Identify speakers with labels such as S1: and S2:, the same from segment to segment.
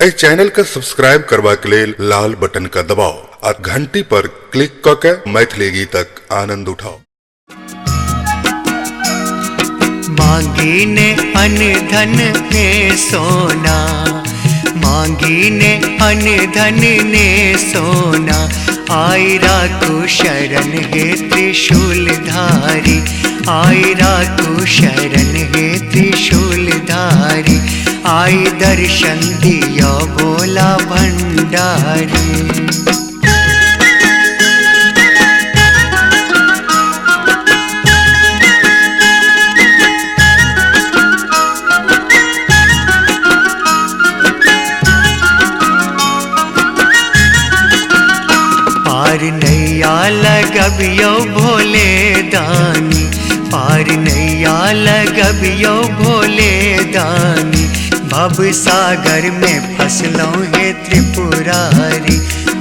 S1: इस channel का subscribe करवा के लेल लाल बटन का दबाओ और घंटी पर क्लिक करके मैथिली गीतक आनंद उठाओ।
S2: मांगी ने अन धन ने सोना, मांगी ने अन धन ने सोना, आई राखू शरण हे त्रिशूल धारी, आई राखू शरण हे त्रिशूल धारी, आई दर्शन दिया भोला भंडारी। पार नैया लगबियो भोले दानी, पार नैया लगबियो भोले दानी, भव सागर में फसलों हे त्रिपुरारी,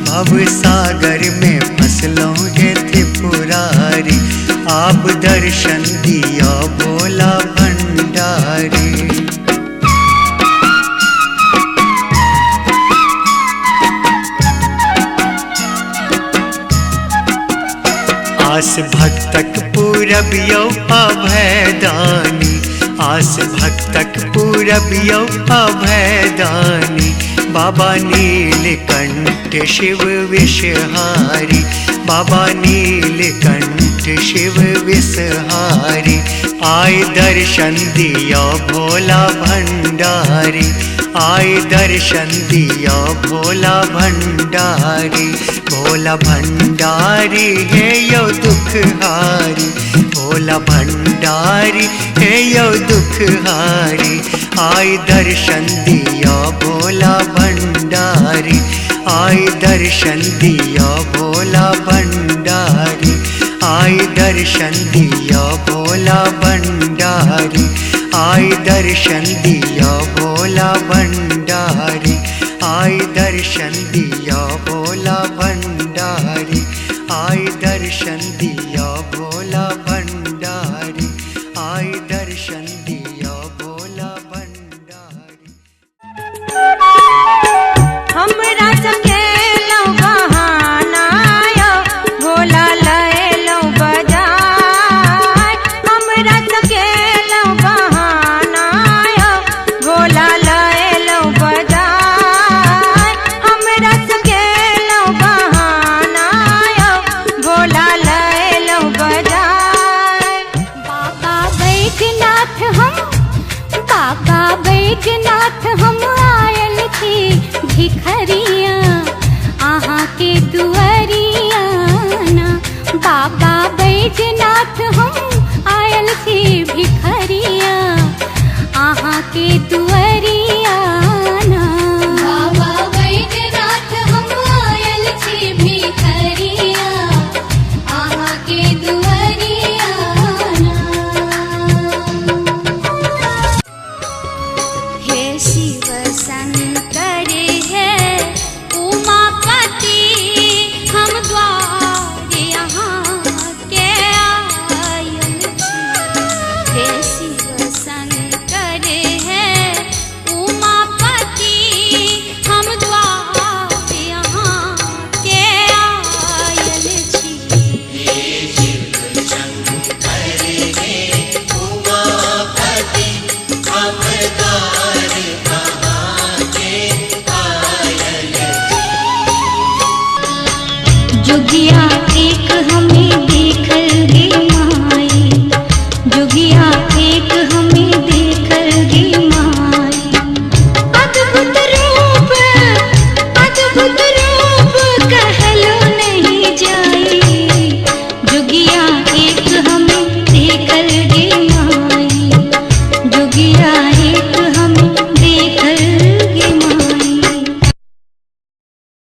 S2: भव सागर में फसलों हे त्रिपुरारी, आप दर्शन दिया भोला भंडारी। आस भक्तक पूरबियो अभयदानी, आस भक्तक पूरबियो अभयदानी, बाबा नीलकंठ शिव विषहारी, बाबा नीलकंठ शिव विषहारी, आए दर्शन दिया भोला भंडारी, आए दर्शन दिया भोला भंडारी। भोला भंडारी है यो दुखहारी, भोला भंडारी है यो दुखहारी, आए दर्शन दिया भोला भंडारी, आए दर्शन दिया भोला भंडारी, आए दर्शन दिया भोला भंडारी, आए दर्शन दिया भोला भंडारी, आए दर्शन दिया भोला भंडारी, आए दर्शन दिया भोला भंडारी।